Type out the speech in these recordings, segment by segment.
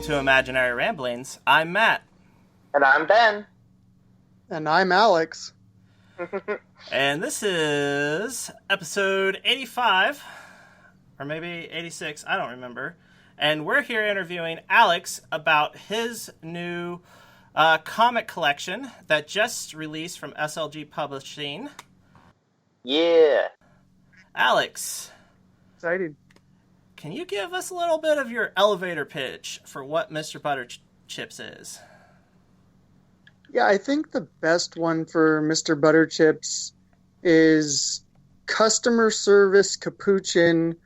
to Imaginary Ramblings. I'm Matt. And I'm Ben. And I'm Alex. And this is episode 85, or maybe 86, I don't remember. And we're here interviewing Alex about his new comic collection that just released from SLG Publishing. Yeah. Alex. Exciting. Can you give us a little bit of your elevator pitch for what Mr. Butterchips is? Yeah, I think the best one for Mr. Butterchips is customer service capuchin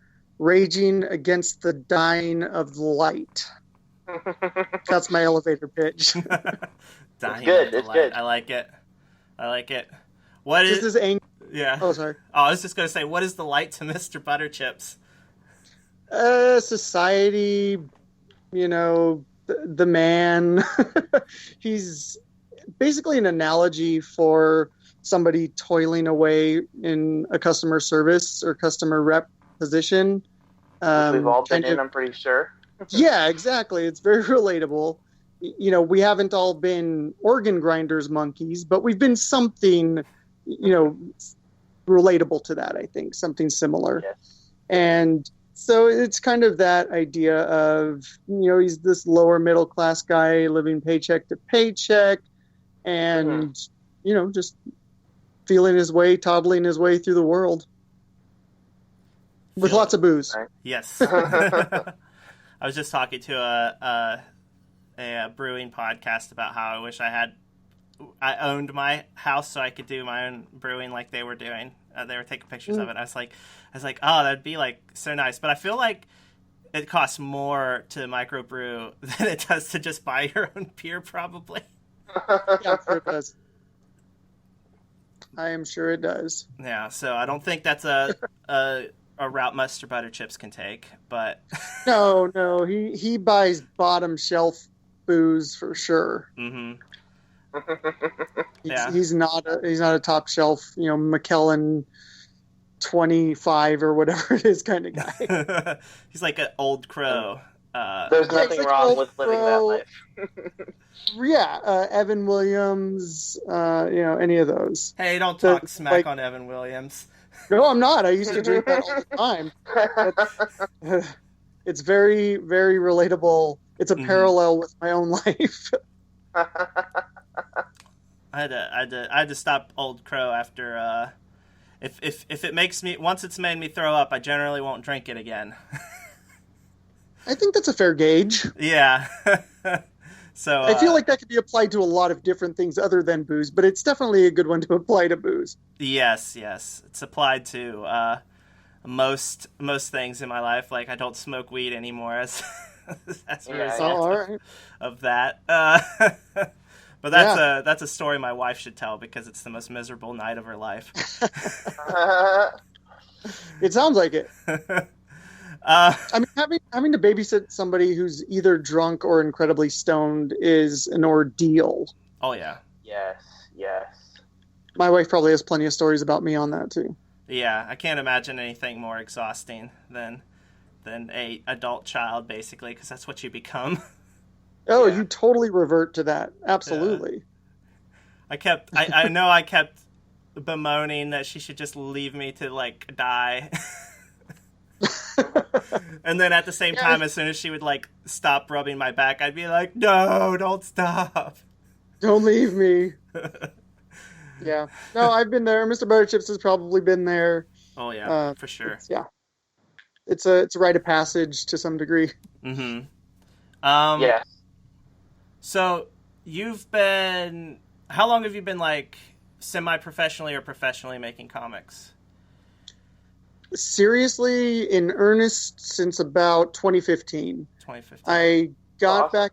raging against the dying of the light. That's my elevator pitch. Dying good. of the It's light. good. I like it. I like it. What This is... is angry. Yeah. Oh, sorry. Oh, I was just going to say, what is the light to Mr. Butterchips? Society, the man. He's basically an analogy for somebody toiling away in a customer service or customer rep position. Which we've all been in, I'm pretty sure. Yeah, exactly. It's very relatable. We haven't all been organ grinders monkeys, but we've been something, relatable to that, I think. Something similar. Yes. And so it's kind of that idea of, he's this lower middle class guy living paycheck to paycheck and, just feeling his way, toddling his way through the world with lots of booze. Right. Yes. I was just talking to a brewing podcast about how I wish I owned my house so I could do my own brewing like they were doing. They were taking pictures of it. I was like, oh, that'd be like so nice. But I feel like it costs more to microbrew than it does to just buy your own beer, probably. Yeah, I'm sure it does. I am sure it does. Yeah, so I don't think that's a route Mr. Butterchips can take, but No, he buys bottom shelf booze for sure. mm-hmm. He's not a top shelf, McKellen 25 or whatever it is kind of guy. He's like an old crow. There's nothing wrong with living that life. Yeah, Evan Williams, any of those. Hey, don't talk smack on Evan Williams. No, I'm not. I used to drink that all the time. It's very, very relatable. It's a parallel with my own life. I had to stop Old Crow after if it makes me, once it's made me throw up, I generally won't drink it again. I think that's a fair gauge. Yeah. So I feel like that could be applied to a lot of different things other than booze, but it's definitely a good one to apply to booze. Yes, it's applied to most things in my life. Like I don't smoke weed anymore as a result of that. But that's a story my wife should tell because it's the most miserable night of her life. It sounds like it. I mean, having to babysit somebody who's either drunk or incredibly stoned is an ordeal. Oh yeah. Yes. My wife probably has plenty of stories about me on that too. Yeah, I can't imagine anything more exhausting than a adult child, basically, because that's what you become. Oh, yeah. You totally revert to that. Absolutely. Yeah. I kept bemoaning that she should just leave me to like die. And then at the same time, as soon as she would like stop rubbing my back, I'd be like, no, don't stop. Don't leave me. Yeah. No, I've been there. Mr. Butterchips has probably been there. Oh yeah, for sure. It's a rite of passage to some degree. Mm-hmm. Yes. So how long have you been like semi-professionally or professionally making comics? Seriously, in earnest, since about 2015. 2015. I got back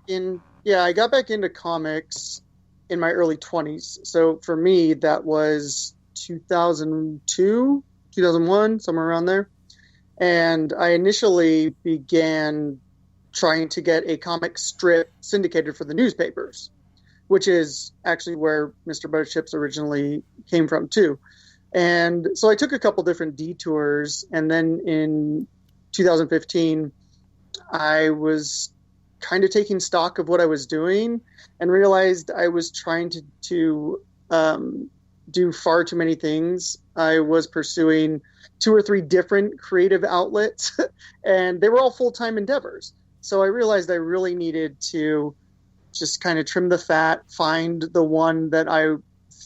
into comics in my early 20s. So for me, that was 2002, 2001, somewhere around there. And I initially began trying to get a comic strip syndicated for the newspapers, which is actually where Mr. Butterchips originally came from too. And so I took a couple different detours, and then in 2015, I was kind of taking stock of what I was doing and realized I was trying to do far too many things. I was pursuing 2 or 3 different creative outlets, and they were all full-time endeavors. So I realized I really needed to just kind of trim the fat, find the one that I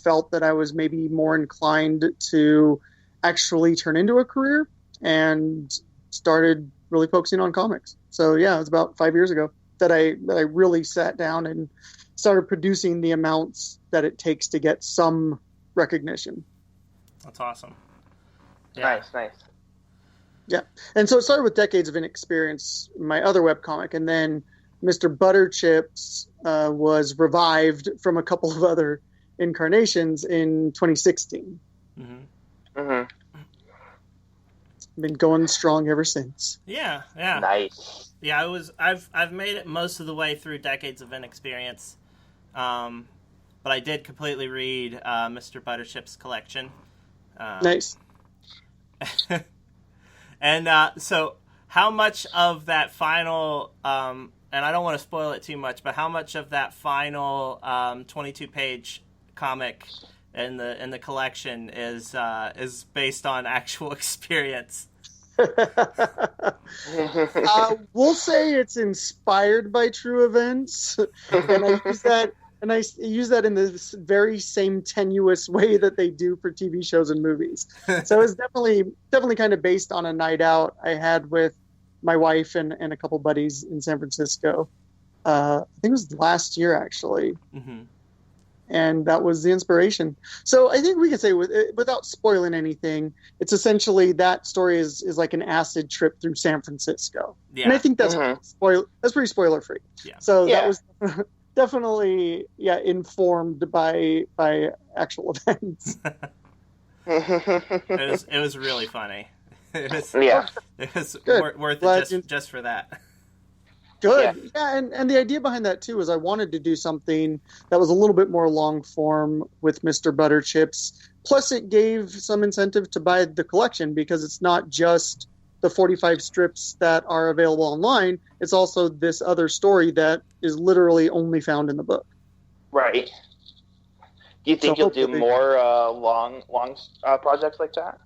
felt that I was maybe more inclined to actually turn into a career, and started really focusing on comics. So yeah, it was about 5 years ago that I really sat down and started producing the amounts that it takes to get some recognition. That's awesome. Yeah. Nice. Yeah. And so it started with Decades of Inexperience, my other webcomic, and then Mr. Butterchips was revived from a couple of other incarnations in 2016. Mm-hmm. Mm-hmm. Been going strong ever since. Yeah. Nice. Yeah, I've made it most of the way through Decades of Inexperience, but I did completely read Mr. Butterchip's collection. Nice. And so, how much of that final, and I don't want to spoil it too much, but how much of that final 22-page comic in the collection is based on actual experience? We'll say it's inspired by true events, and I use that in this very same tenuous way that they do for TV shows and movies. So it's definitely kind of based on a night out I had with my wife and a couple buddies in San Francisco. I think it was last year, actually. Mm-hmm. And that was the inspiration. So I think we can say, without spoiling anything, it's essentially that story is like an acid trip through San Francisco. Yeah. And I think that's pretty spoiler free. Yeah. So that was definitely informed by actual events. It was really funny. It was worth it just for that. Good. Yeah, and the idea behind that, too, is I wanted to do something that was a little bit more long form with Mr. Butterchips. Plus, it gave some incentive to buy the collection, because it's not just the 45 strips that are available online. It's also this other story that is literally only found in the book. Right. Do you think you'll do more long projects like that?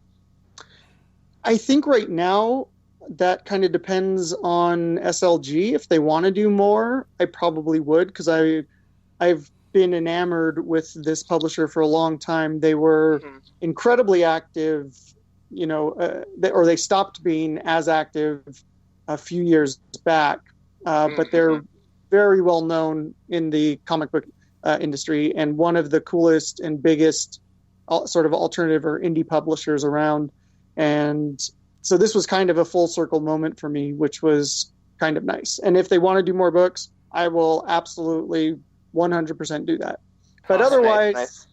I think right now that kind of depends on SLG. If they want to do more, I probably would, because I've been enamored with this publisher for a long time. They were incredibly active, or they stopped being as active a few years back, but they're very well known in the comic book industry, and one of the coolest and biggest sort of alternative or indie publishers around. And so this was kind of a full circle moment for me, which was kind of nice. And if they want to do more books, I will absolutely 100% do that. But otherwise,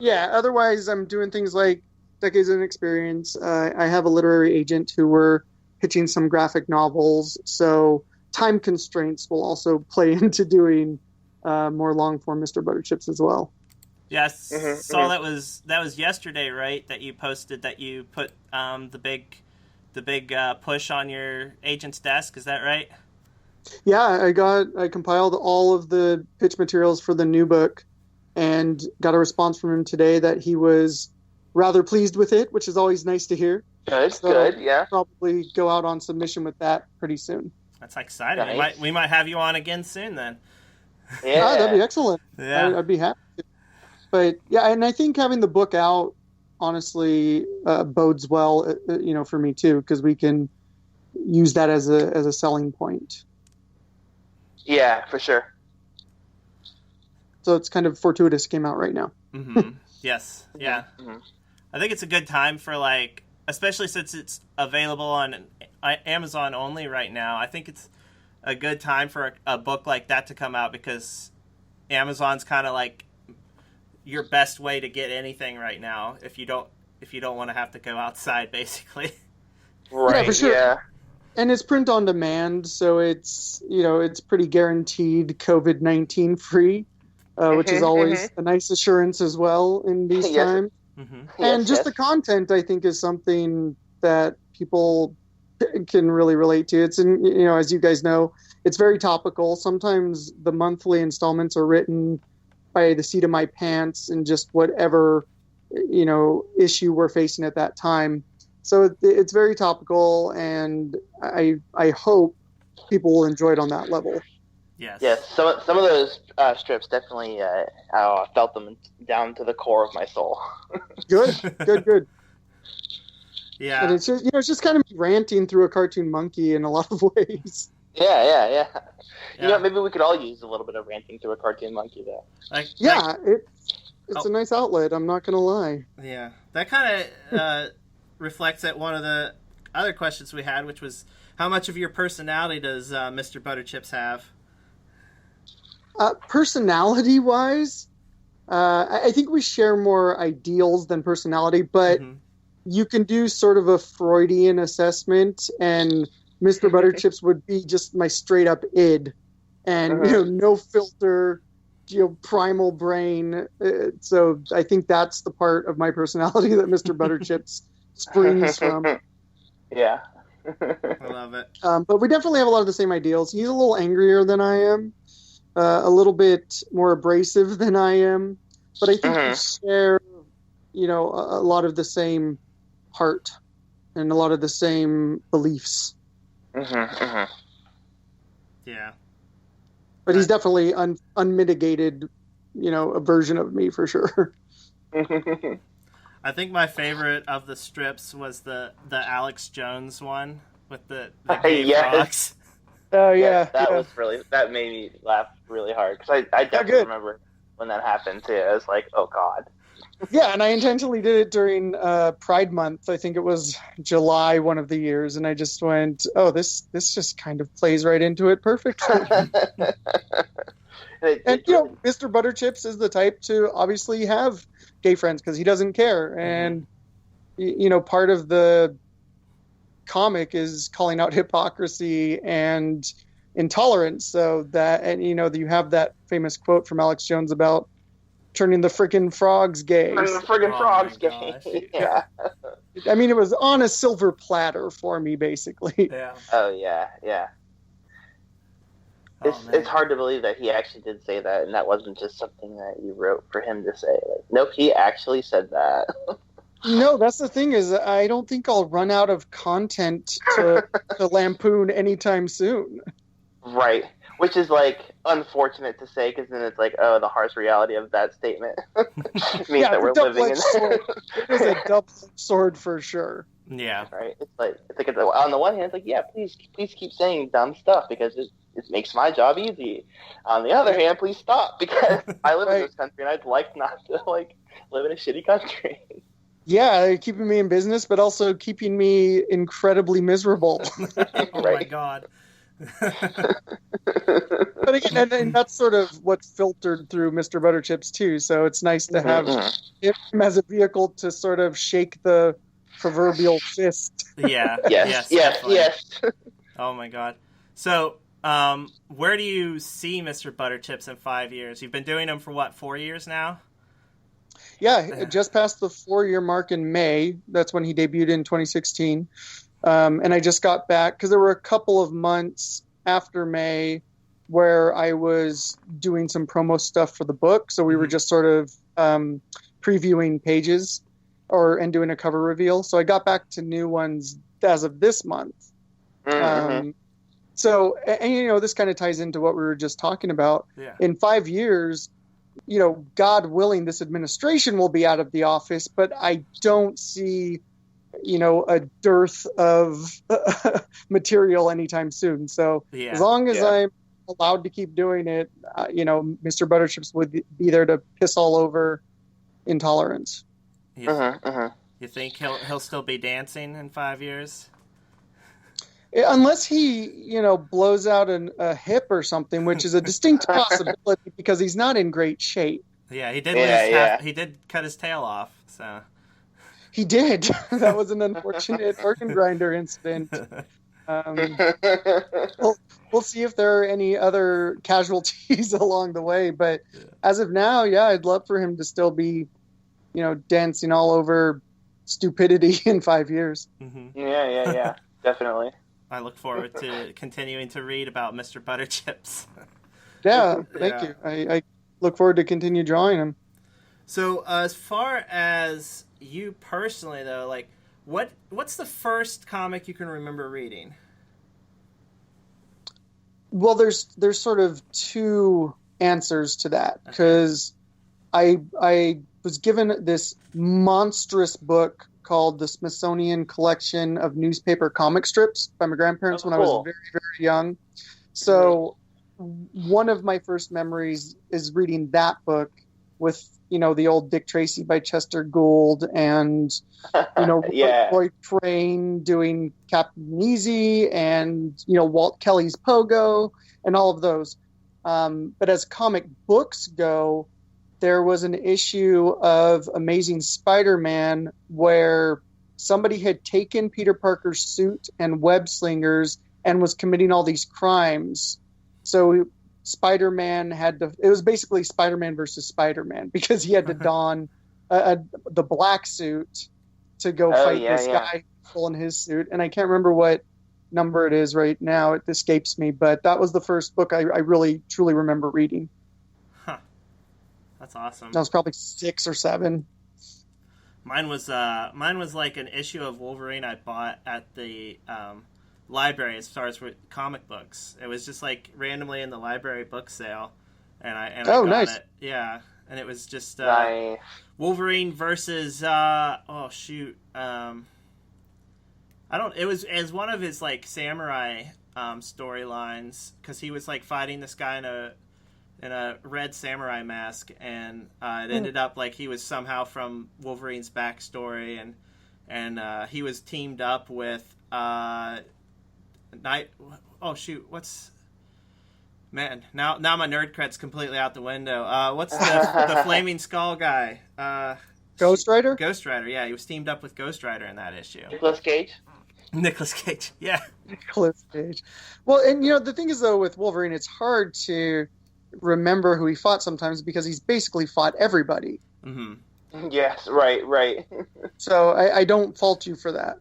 otherwise I'm doing things like Decades of Inexperience. I have a literary agent who we're pitching some graphic novels. So time constraints will also play into doing more long form Mr. Butterchips as well. Yes, saw that was yesterday, right? That you posted that you put the big push on your agent's desk. Is that right? Yeah, I compiled all of the pitch materials for the new book, and got a response from him today that he was rather pleased with it, which is always nice to hear. Good, yeah. Probably go out on submission with that pretty soon. That's exciting. Nice. We might have you on again soon then. Yeah, that'd be excellent. Yeah, I'd be happy to. But yeah, and I think having the book out honestly bodes well, for me too, because we can use that as a selling point. Yeah, for sure. So it's kind of fortuitous it came out right now. Mm-hmm. Yes, yeah. Mm-hmm. I think it's a good time for, especially since it's available on Amazon only right now. I think it's a good time for a book like that to come out, because Amazon's kind of like your best way to get anything right now if you don't want to have to go outside, basically. Right. Yeah, for sure. Yeah. And it's print on demand, so it's it's pretty guaranteed COVID-19 free, which is always a nice assurance as well in these times. Mm-hmm. And just the content, I think, is something that people can really relate to. It's as you guys know, it's very topical. Sometimes the monthly installments are written by the seat of my pants and just whatever, issue we're facing at that time. So it's very topical, and I hope people will enjoy it on that level. Yes. Yes, some of those strips definitely I felt them down to the core of my soul. Good. Yeah. And it's just kind of me ranting through a cartoon monkey in a lot of ways. Yeah. Maybe we could all use a little bit of ranting through a cartoon monkey, though. It's a nice outlet. I'm not gonna lie. Yeah, that kind of reflects at one of the other questions we had, which was how much of your personality does Mr. Butterchips have? Personality-wise, I think we share more ideals than personality, but you can do sort of a Freudian assessment, and Mr. Butterchips would be just my straight-up id, and no filter, primal brain. So I think that's the part of my personality that Mr. Butterchips springs from. Yeah. I love it. But we definitely have a lot of the same ideals. He's a little angrier than I am. A little bit more abrasive than I am, but I think we share, a lot of the same heart and a lot of the same beliefs. Yeah. But he's definitely unmitigated, a version of me for sure. I think my favorite of the strips was the Alex Jones one with the frogs. Oh yeah, that made me laugh really hard because I definitely remember when that happened too. I was like, oh god. Yeah, and I intentionally did it during Pride Month. I think it was July one of the years, and I just went, oh, this just kind of plays right into it perfectly. And Mr. Butterchips is the type to obviously have gay friends because he doesn't care, and part of the comic is calling out hypocrisy and intolerance. So that, and you have that famous quote from Alex Jones about turning the friggin' frogs gay. Turning the friggin' frogs gay. Yeah. I mean, it was on a silver platter for me, basically. Yeah. Oh yeah. It's hard to believe that he actually did say that, and that wasn't just something that you wrote for him to say. Like, nope, he actually said that. No, that's the thing is I don't think I'll run out of content to lampoon anytime soon. Right. Which is, unfortunate to say, because then it's the harsh reality of that statement means that we're living in... It is a double sword for sure. Yeah. Right? It's on the one hand, please keep saying dumb stuff, because it makes my job easy. On the other hand, please stop, because I live in this country, and I'd like not to, live in a shitty country. Yeah, keeping me in business, but also keeping me incredibly miserable. Oh my god. But again, and that's sort of what's filtered through Mr. Butterchips too. So it's nice to have him as a vehicle to sort of shake the proverbial fist. Yeah. Yes. Oh my god. So, where do you see Mr. Butterchips in 5 years? You've been doing them for 4 years now? Yeah, just past the 4-year mark in May. That's when he debuted in 2016. And I just got back because there were a couple of months after May where I was doing some promo stuff for the book. So we were just sort of previewing pages and doing a cover reveal. So I got back to new ones as of this month. So, and this kind of ties into what we were just talking about. Yeah. In 5 years, God willing, this administration will be out of the office, but I don't see, a dearth of material anytime soon. So as long as I'm allowed to keep doing it, Mr. Butterchips would be there to piss all over intolerance. You think he'll still be dancing in 5 years? Unless he, blows out a hip or something, which is a distinct possibility because he's not in great shape. Yeah, he did. He did cut his tail off. So he did. That was an unfortunate organ grinder incident. We'll see if there are any other casualties along the way. But as of now, I'd love for him to still be, dancing all over stupidity in 5 years. Yeah, definitely. I look forward to continuing to read about Mr. Butterchips. Yeah, thank you. I look forward to continue drawing him. So, as far as you personally, though, like, what's the first comic you can remember reading? Well, there's sort of two answers to that, because I was given this monstrous book called the Smithsonian Collection of Newspaper Comic Strips by my grandparents when I was very, very young. So one of my first memories is reading that book with, the old Dick Tracy by Chester Gould and, Roy Crane doing Captain Easy and, Walt Kelly's Pogo and all of those. But as comic books go, there was an issue of Amazing Spider-Man where somebody had taken Peter Parker's suit and web slingers and was committing all these crimes. So Spider-Man it was basically Spider-Man versus Spider-Man, because he had to don the black suit to go fight this guy full in his suit. And I can't remember what number it is right now. It escapes me, but that was the first book I really, truly remember reading. Huh. That's awesome. That was probably 6 or 7. Mine was like an issue of Wolverine I bought at the library as far as comic books. It was just like randomly in the library book sale, and I got nice. it. Yeah, and it was just nice. Wolverine versus it was one of his like samurai storylines, because he was like fighting this guy in a red samurai mask, and it ended up like he was somehow from Wolverine's backstory, and he was teamed up with now my nerd cred's completely out the window. What's the Flaming Skull guy? Ghost Rider? Ghost Rider, yeah. He was teamed up with Ghost Rider in that issue. Nicolas Cage? Nicolas Cage, yeah. Nicolas Cage. Well, and the thing is, though, with Wolverine, it's hard to remember who he fought sometimes, because he's basically fought everybody. Mm-hmm. Yes, right. So I don't fault you for that.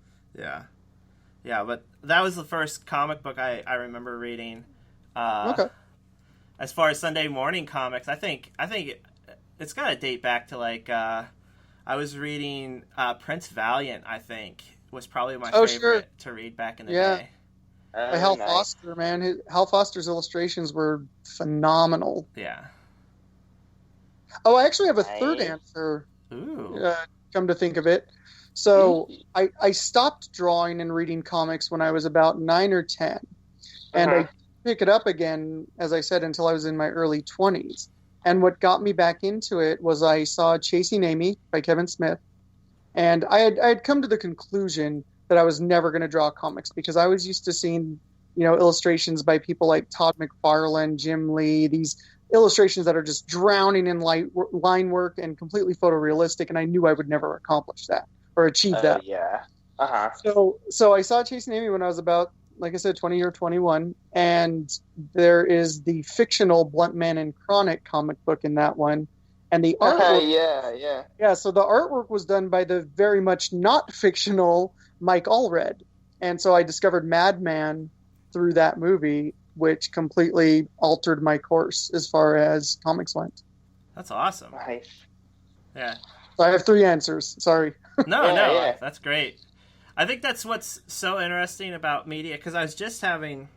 Yeah, but that was the first comic book I remember reading. Okay. As far as Sunday morning comics, I think it's got to date back to like I was reading Prince Valiant. I think was probably my favorite to read back in the day. Hal Foster, man. Hal Foster's illustrations were phenomenal. Yeah. Oh, I actually have a third answer. Ooh. Come to think of it. So I stopped drawing and reading comics when I was about 9 or 10. And I didn't pick it up again, as I said, until I was in my early 20s. And what got me back into it was I saw Chasing Amy by Kevin Smith. And I had come to the conclusion that I was never going to draw comics, because I was used to seeing, illustrations by people like Todd McFarlane, Jim Lee, these illustrations that are just drowning in line work and completely photorealistic. And I knew I would never accomplish that or achieve that. Yeah. So I saw Chasing Amy when I was about, like I said, 20 or 21. And there is the fictional Blunt Man and Chronic comic book in that one. And the artwork, yeah. So the artwork was done by the very much not fictional Mike Allred, and so I discovered Madman through that movie, which completely altered my course as far as comics went. That's awesome. Nice. Yeah. So I have 3 answers. Sorry. No, that's great. I think that's what's so interesting about media, because I was having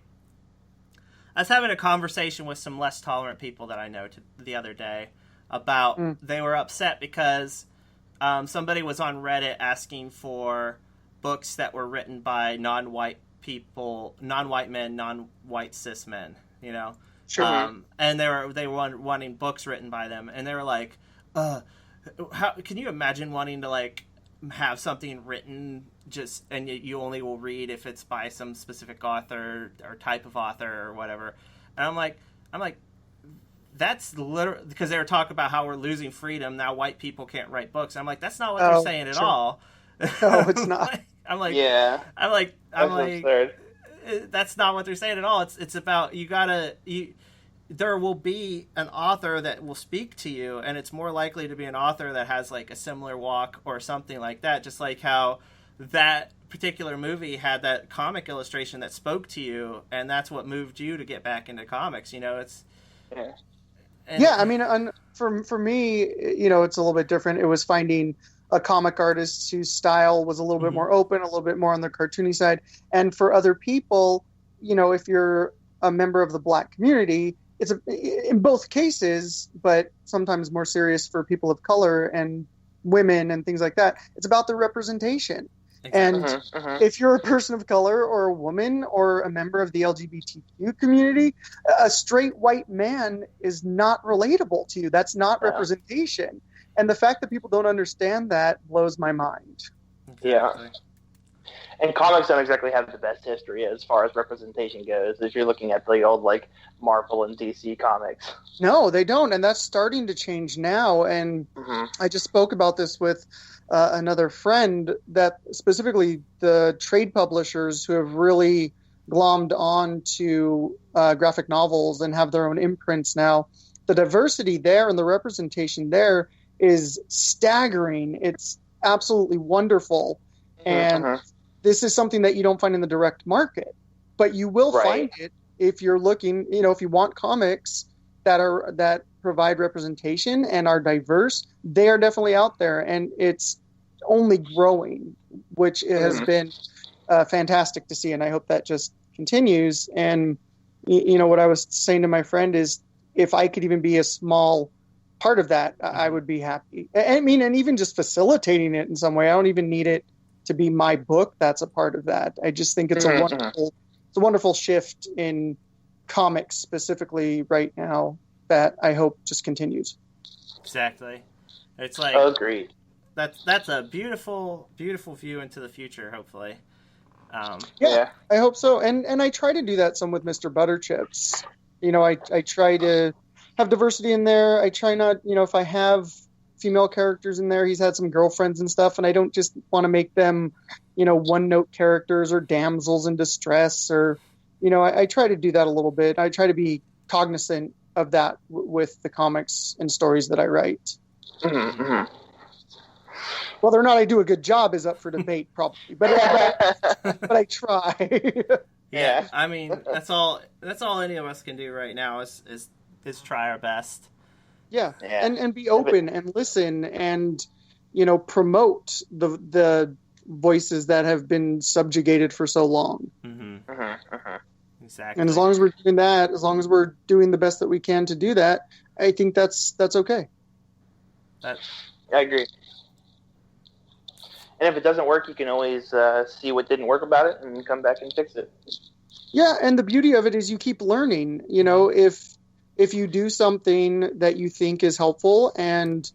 a conversation with some less tolerant people that I know the other day. About they were upset because somebody was on Reddit asking for books that were written by non-white people, non-white men, non-white cis men, Sure. And they were wanting books written by them, and they were like, how can you imagine wanting to like have something written and you only will read if it's by some specific author or type of author or whatever? And I'm like. That's literally because they were talking about how we're losing freedom now. White people can't write books. I'm like, that's not what they're saying at all. No, it's not. I'm like, absurd. That's not what they're saying at all. It's about there will be an author that will speak to you, and it's more likely to be an author that has like a similar walk or something like that. Just like how that particular movie had that comic illustration that spoke to you, and that's what moved you to get back into comics. It's Yeah. Yeah, I mean, for me, it's a little bit different. It was finding a comic artist whose style was a little bit more open, a little bit more on the cartoony side. And for other people, if you're a member of the Black community, it's in both cases, but sometimes more serious for people of color and women and things like that. It's about the representation. Exactly. And if you're a person of color or a woman or a member of the LGBTQ community, a straight white man is not relatable to you. That's not representation. And the fact that people don't understand that blows my mind. Exactly. Yeah. And comics don't exactly have the best history as far as representation goes, if you're looking at the old, Marvel and DC comics. No, they don't. And that's starting to change now. And I just spoke about this with another friend, that specifically the trade publishers who have really glommed on to graphic novels and have their own imprints now, the diversity there and the representation there is staggering. It's absolutely wonderful. And this is something that you don't find in the direct market, but you will find it if you're looking, if you want comics that provide representation and are diverse, they are definitely out there, and it's only growing, which has been fantastic to see. And I hope that just continues. And, what I was saying to my friend is, if I could even be a small part of that, I would be happy. I mean, and even just facilitating it in some way, I don't even need it to be my book that's a part of that. I just think it's a wonderful shift in comics specifically right now that I hope just continues. Exactly. It's like, agreed. That's a beautiful, beautiful view into the future, hopefully. Yeah, I hope so. And I try to do that some with Mr. Butterchips. I try to have diversity in there. I try not, if I have female characters in there, he's had some girlfriends and stuff, and I don't just want to make them, one-note characters or damsels in distress, or, I try to do that a little bit. I try to be cognizant of that with the comics and stories that I write. Whether or not I do a good job is up for debate, probably, but I try. Yeah, I mean, that's all any of us can do right now is try our best. Yeah. And be open and listen and, promote the voices that have been subjugated for so long. Exactly. And as long as we're doing that, as long as we're doing the best that we can to do that, I think that's okay. I agree. And if it doesn't work, you can always see what didn't work about it and come back and fix it. Yeah, and the beauty of it is you keep learning. If you do something that you think is helpful, and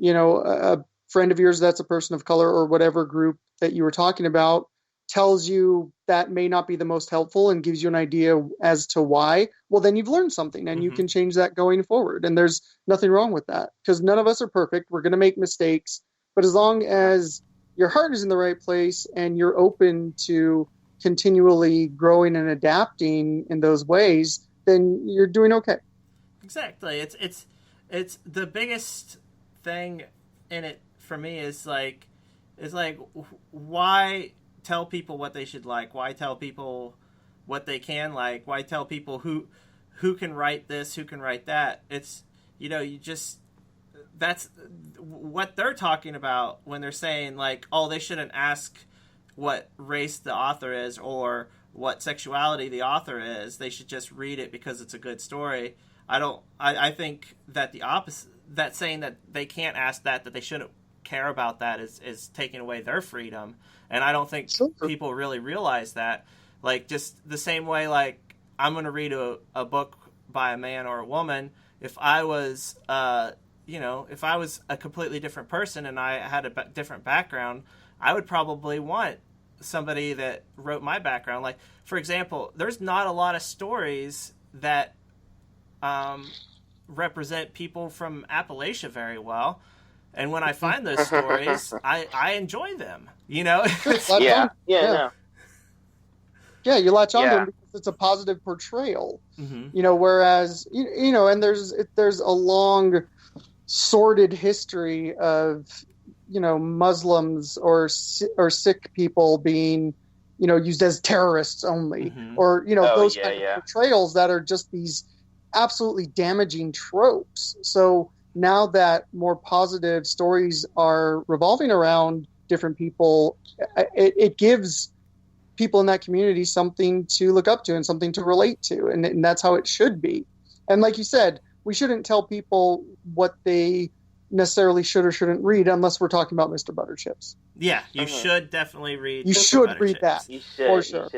a friend of yours that's a person of color or whatever group that you were talking about tells you that may not be the most helpful and gives you an idea as to why, well, then you've learned something and you can change that going forward. And there's nothing wrong with that, because none of us are perfect. We're going to make mistakes, but as long as your heart is in the right place and you're open to continually growing and adapting in those ways, then you're doing okay. Exactly. It's the biggest thing in it for me is why tell people what they should like? Why tell people what they can like? Why tell people who can write this, who can write that? It's, that's what they're talking about when they're saying they shouldn't ask what race the author is or what sexuality the author is. They should just read it because it's a good story. I think that the opposite, that saying that they can't ask that they shouldn't care about that is taking away their freedom. And I don't think people really realize that. Just the same way, I'm going to read a book by a man or a woman. If I was, if I was a completely different person and I had a different background, I would probably want somebody that wrote my background. For example, there's not a lot of stories that represent people from Appalachia very well. And when I find those stories, I enjoy them, Yeah, you latch on to them because it's a positive portrayal, whereas, and there's a long sordid history of, Muslims or Sikh people being, used as terrorists only, or Oh, those yeah, kind yeah. of portrayals that are just these absolutely damaging tropes. So now that more positive stories are revolving around different people, it gives people in that community something to look up to and something to relate to, and that's how it should be. And like you said, we shouldn't tell people what they necessarily should or shouldn't read unless we're talking about Mr. Butterchips. Yeah, you should definitely read. You Mr. should read that. You should. For sure.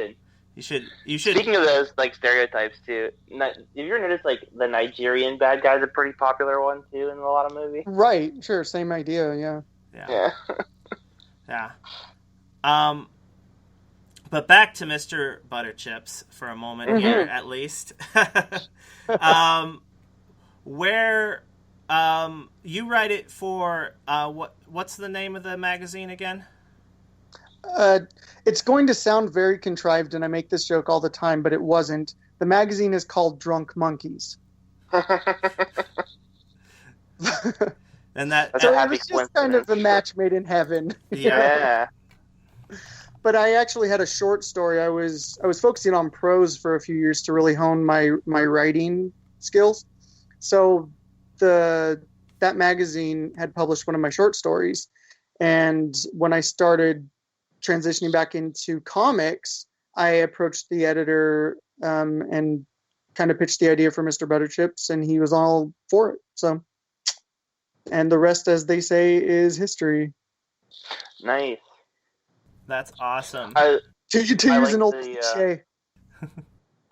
You should. Speaking of those like stereotypes too, have you ever noticed like the Nigerian bad guy's a pretty popular one too in a lot of movies? Right. Sure. Same idea. Yeah. Yeah. Yeah. But back to Mr. Butterchips for a moment here, at least. Where you write it for what's the name of the magazine again? It's going to sound very contrived, and I make this joke all the time, but it wasn't. The magazine is called Drunk Monkeys. And that so it was just kind of a match made in heaven. Yeah. But I actually had a short story. I was focusing on prose for a few years to really hone my writing skills. So that magazine had published one of my short stories, and when I started transitioning back into comics, I approached the editor and kind of pitched the idea for Mr. Butterchips, and he was all for it. So, and the rest, as they say, is history. Nice. That's awesome. To use an old cliche.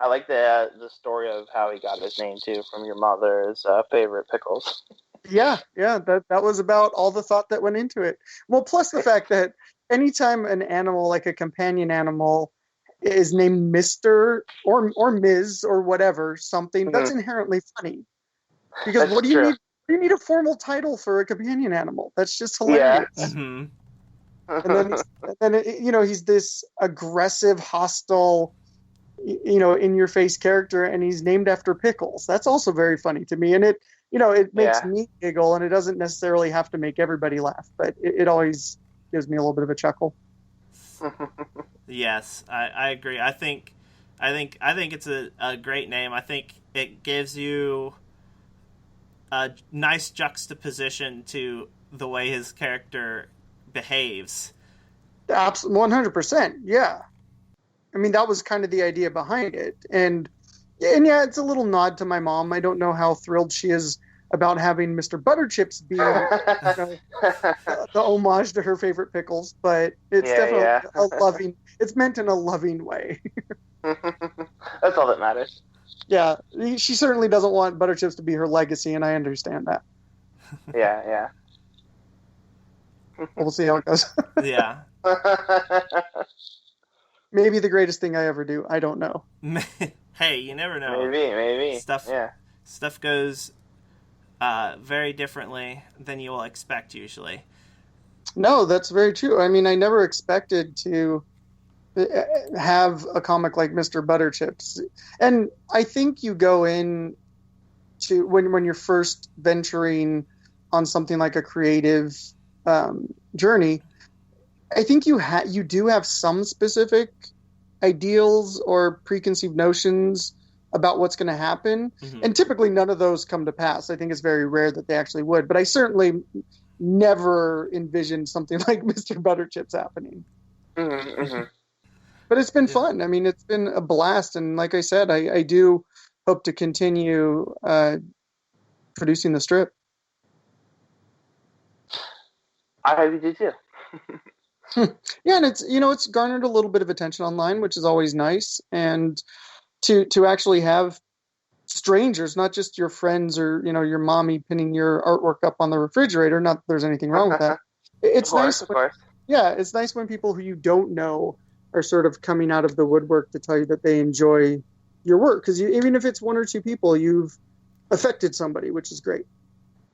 I like the story of how he got his name too from your mother's favorite pickles. Yeah, that was about all the thought that went into it. Well, plus the fact that anytime an animal, like a companion animal, is named Mr. or Ms. or whatever, something, that's inherently funny. Because That's what do you true. need? You need a formal title for a companion animal. That's just hilarious. Yeah. Mm-hmm. And then he's this aggressive, hostile, in your face character, and he's named after pickles. That's also very funny to me, and it makes me giggle, and it doesn't necessarily have to make everybody laugh, but it always gives me a little bit of a chuckle. Yes, I agree. I think it's a great name. I think it gives you a nice juxtaposition to the way his character behaves. Absolutely, 100%. Yeah, I mean that was kind of the idea behind it, and yeah, it's a little nod to my mom. I don't know how thrilled she is about having Mr. Butterchips be the homage to her favorite pickles, but it's definitely a loving. It's meant in a loving way. That's all that matters. Yeah, she certainly doesn't want Butterchips to be her legacy, and I understand that. Yeah. We'll see how it goes. Yeah. Maybe the greatest thing I ever do. I don't know. Hey, you never know. Maybe. Stuff goes very differently than you will expect usually. No, that's very true. I mean, I never expected to have a comic like Mr. Butterchips. And I think you go in to when you're first venturing on something like a creative journey, I think you do have some specific ideals or preconceived notions about what's going to happen. Mm-hmm. And typically none of those come to pass. I think it's very rare that they actually would, but I certainly never envisioned something like Mr. Butterchips happening. Mm-hmm. But it's been fun. I mean, it's been a blast. And like I said, I do hope to continue producing the strip. I hope you do too. Yeah, and it's garnered a little bit of attention online, which is always nice. And to actually have strangers, not just your friends or your mommy pinning your artwork up on the refrigerator. Not that there's anything wrong with that. It's nice. Of course. Yeah, it's nice when people who you don't know are sort of coming out of the woodwork to tell you that they enjoy your work, because even if it's one or two people, you've affected somebody, which is great.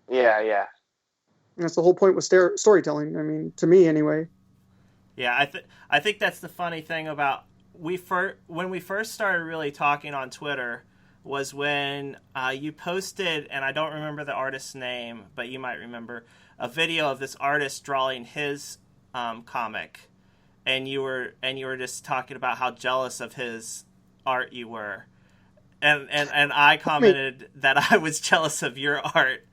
Yeah. And that's the whole point with storytelling. I mean, to me anyway. Yeah, I think that's the funny thing about when we first started really talking on Twitter was when you posted, and I don't remember the artist's name, but you might remember, a video of this artist drawing his comic, and you were just talking about how jealous of his art you were, and I commented that I was jealous of your art.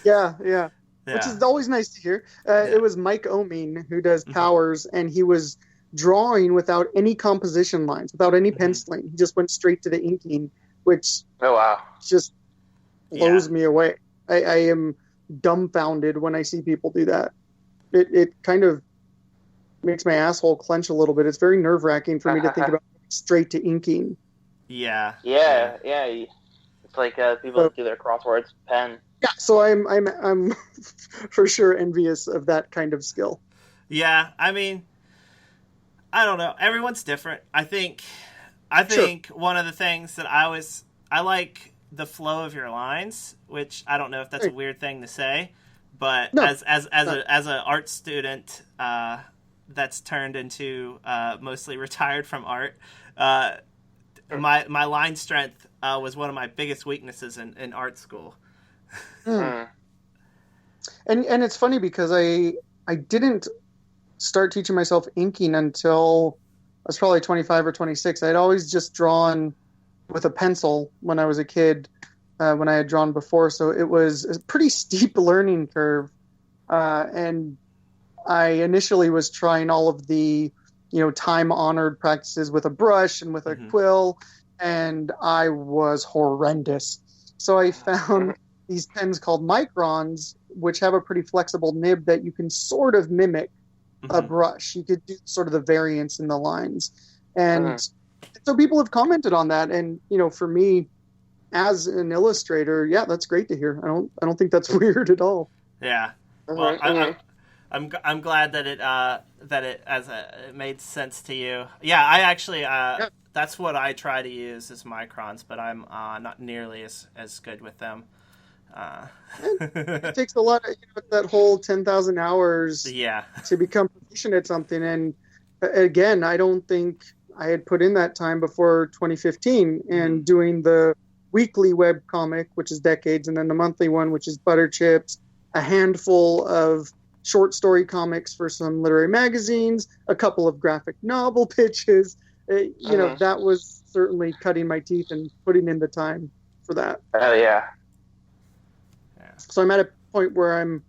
Yeah. Which is always nice to hear. It was Mike Oming who does Powers, and he was drawing without any composition lines, without any penciling. He just went straight to the inking, which just blows me away. I am dumbfounded when I see people do that. It kind of makes my asshole clench a little bit. It's very nerve-wracking for me to think about straight to inking. Yeah. It's like people that do their crosswords pen. Yeah, so I'm for sure envious of that kind of skill. Yeah, I mean, I don't know. Everyone's different. I think one of the things that I like the flow of your lines, which I don't know if that's a weird thing to say, but as an art student that's turned into mostly retired from art, my line strength was one of my biggest weaknesses in art school. And it's funny because I didn't start teaching myself inking until I was probably 25 or 26. I'd always just drawn with a pencil when I was a kid, when I had drawn before. So it was a pretty steep learning curve. And I initially was trying all of the, time-honored practices with a brush and with a quill, and I was horrendous. So I found these pens called microns, which have a pretty flexible nib that you can sort of mimic a brush. You could do sort of the variance in the lines. And so people have commented on that. And, for me, as an illustrator, yeah, that's great to hear. I don't think that's weird at all. Yeah. Well, I'm glad that it made sense to you. Yeah, I actually that's what I try to use is microns, but I'm not nearly as good with them. It takes a lot of that whole 10,000 hours to become proficient at something. And again, I don't think I had put in that time before 2015 and doing the weekly web comic, which is Decades, and then the monthly one, which is Butter Chips, a handful of short story comics for some literary magazines, a couple of graphic novel pitches. That was certainly cutting my teeth and putting in the time for that. Oh, yeah. So I'm at a point where I'm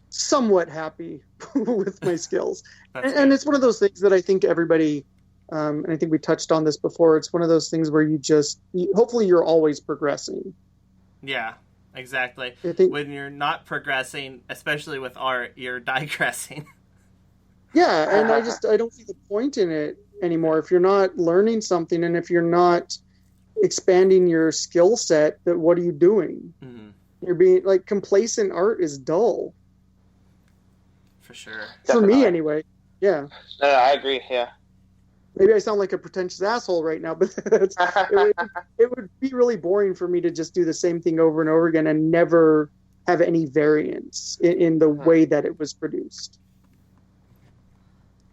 somewhat happy with my skills. And it's one of those things that I think everybody, and I think we touched on this before, it's one of those things where hopefully you're always progressing. Yeah, exactly. When you're not progressing, especially with art, you're digressing. Yeah, and I don't see the point in it anymore. If you're not learning something and if you're not expanding your skill set, then what are you doing? You're being complacent art is dull. For sure. For me, anyway. Yeah. No, I agree. Yeah. Maybe I sound like a pretentious asshole right now, but it would be really boring for me to just do the same thing over and over again and never have any variance in the way that it was produced.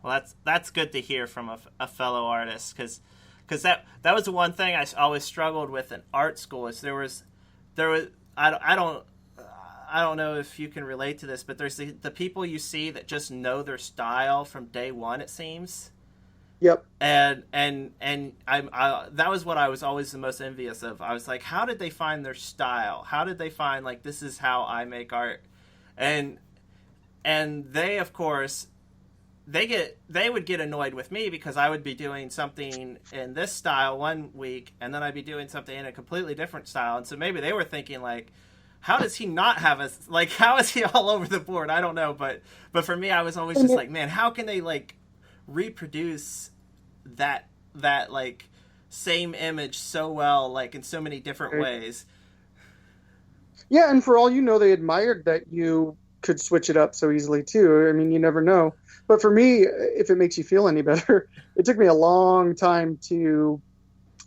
Well, that's good to hear from a fellow artist, because that was the one thing I always struggled with in art school is there was I don't know if you can relate to this, but there's the people you see that just know their style from day one, it seems. Yep. And I that was what I was always the most envious of. I was like, how did they find their style? How did they find this is how I make art? And they, of course, they would get annoyed with me because I would be doing something in this style one week and then I'd be doing something in a completely different style. And so maybe they were thinking how does he not have how is he all over the board? I don't know. But for me, I was always just man, how can they reproduce that same image so well, in so many different ways? Yeah. And for all you know, they admired that you could switch it up so easily too. I mean, you never know. But for me, if it makes you feel any better, it took me a long time to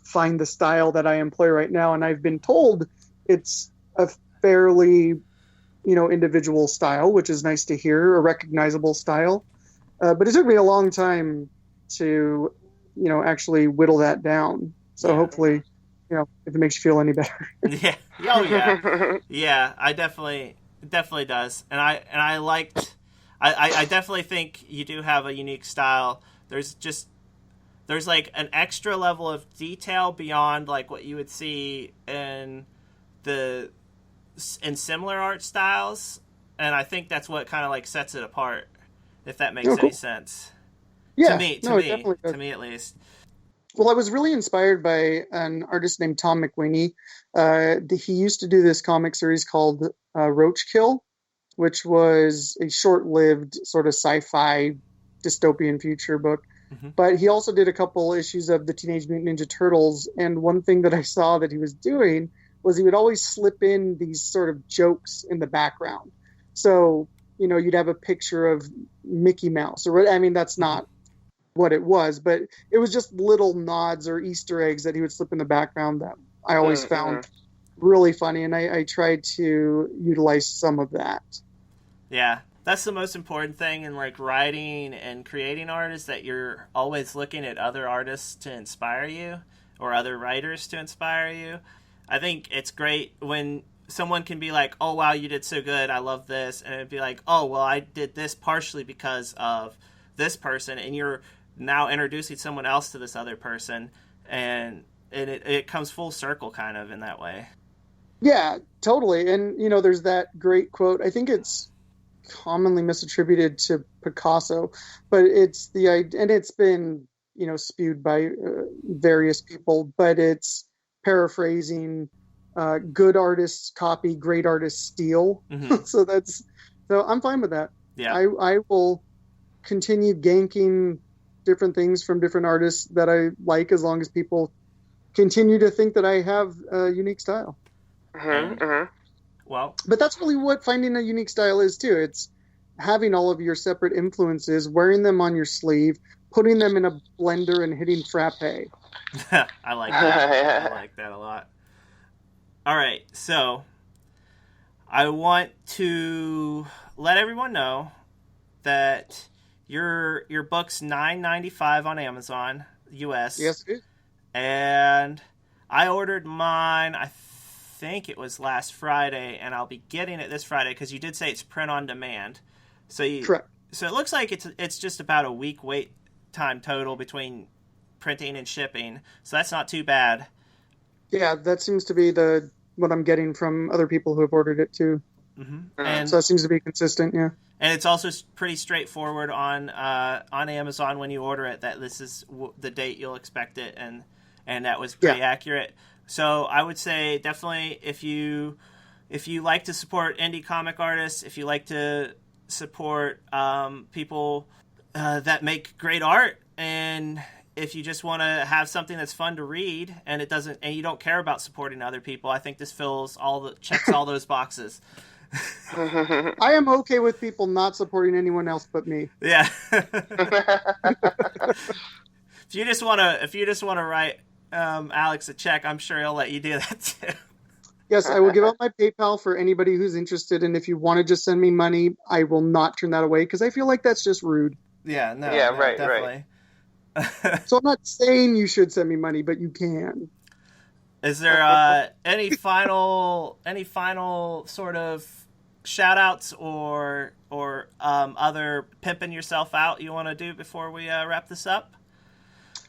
find the style that I employ right now. And I've been told it's a fairly, individual style, which is nice to hear, a recognizable style. But it took me a long time to, actually whittle that down. So hopefully, if it makes you feel any better. Yeah. Oh, yeah. Yeah, I definitely It definitely does, and I liked. I definitely think you do have a unique style. There's like an extra level of detail beyond like what you would see in similar art styles, and I think that's what kind of like sets it apart, if that makes any sense. Yeah, to me, to me at least. Well, I was really inspired by an artist named Tom McWhinney. He used to do this comic series called Roachkill, which was a short-lived sort of sci-fi dystopian future book. Mm-hmm. But he also did a couple issues of the Teenage Mutant Ninja Turtles, and one thing that I saw that he was doing was he would always slip in these sort of jokes in the background. So, you'd have a picture of Mickey Mouse, or I mean, that's not what it was, but it was just little nods or Easter eggs that he would slip in the background that I always found really funny, and I tried to utilize some of that. Yeah, that's the most important thing in like writing and creating art, is that you're always looking at other artists to inspire you or other writers to inspire you. I think it's great when someone can be like, oh wow, you did so good, I love this, and it'd be like, oh well, I did this partially because of this person, and you're now introducing someone else to this other person, and it comes full circle kind of in that way. Yeah, totally. And there's that great quote, I think it's commonly misattributed to Picasso, but it's and it's been spewed by various people, but it's paraphrasing, good artists copy, great artists steal. Mm-hmm. so I'm fine with that. Yeah, I will continue ganking different things from different artists that I like, as long as people continue to think that I have a unique style. Well, but that's really what finding a unique style is too. It's having all of your separate influences, wearing them on your sleeve, putting them in a blender, and hitting frappe. I like that. I like that a lot. All right, so I want to let everyone know that your book's $9.95 on Amazon US. Yes, it is. And I ordered mine, I think it was last Friday, and I'll be getting it this Friday, because you did say it's print on demand. Correct. So it looks like it's just about a week wait time total between printing and shipping. So that's not too bad. Yeah, that seems to be what I'm getting from other people who have ordered it too. Mm-hmm. And so that seems to be consistent. Yeah. And it's also pretty straightforward on Amazon when you order it, that this is the date you'll expect it, and that was pretty accurate. So I would say definitely if you like to support indie comic artists, if you like to support people that make great art, and if you just want to have something that's fun to read and you don't care about supporting other people, I think this checks all those boxes. I am okay with people not supporting anyone else but me. Yeah. If you just want to write Alex a check, I'm sure he'll let you do that too. Yes, I will give out my PayPal for anybody who's interested, and if you want to just send me money, I will not turn that away, because I feel like that's just rude. Yeah, no, right, definitely. Right. So I'm not saying you should send me money, but you can. Is there any final sort of shout outs or other pimping yourself out you want to do before we wrap this up?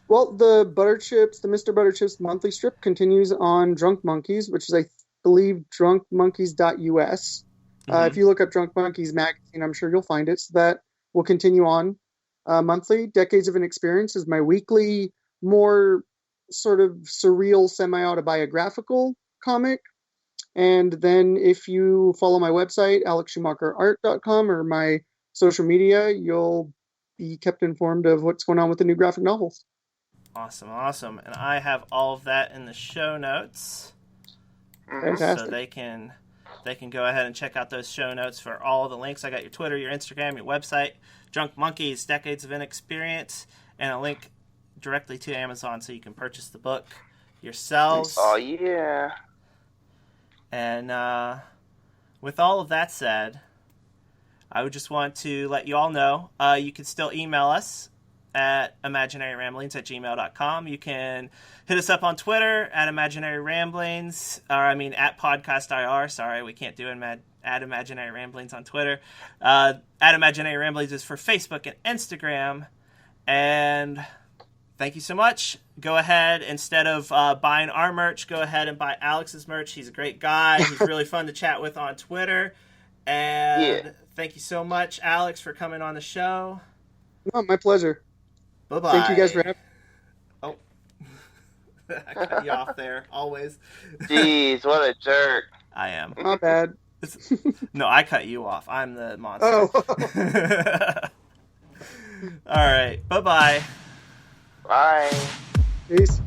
Well, the Mr. Butterchips monthly strip continues on Drunk Monkeys, which is, I believe, drunkmonkeys.us. Mm-hmm. If you look up Drunk Monkeys magazine, I'm sure you'll find it. So that will continue on monthly. Decades of an Experience is my weekly, more sort of surreal, semi-autobiographical comic. And then if you follow my website, alexschumacherart.com, or my social media, you'll be kept informed of what's going on with the new graphic novels. Awesome. And I have all of that in the show notes. Fantastic. So they can go ahead and check out those show notes for all the links. I got your Twitter, your Instagram, your website, Drunk Monkeys, Decades of Inexperience, and a link directly to Amazon so you can purchase the book yourselves. Oh, yeah. And with all of that said, I would just want to let you all know you can still email us at imaginaryramblings@gmail.com. You can hit us up on Twitter at Imaginary Ramblings, at Podcast IR. Sorry, we can't do at Imaginary Ramblings on Twitter. At Imaginary Ramblings is for Facebook and Instagram. And thank you so much. Go ahead, instead of buying our merch, go ahead and buy Alex's merch. He's a great guy. He's really fun to chat with on Twitter. And thank you so much, Alex, for coming on the show. No, my pleasure. Bye-bye. Thank you guys for having me. Oh. I cut you off there, always. Jeez, what a jerk. I am. Not bad. No, I cut you off. I'm the monster. Oh. All right. Bye-bye. Bye. Peace.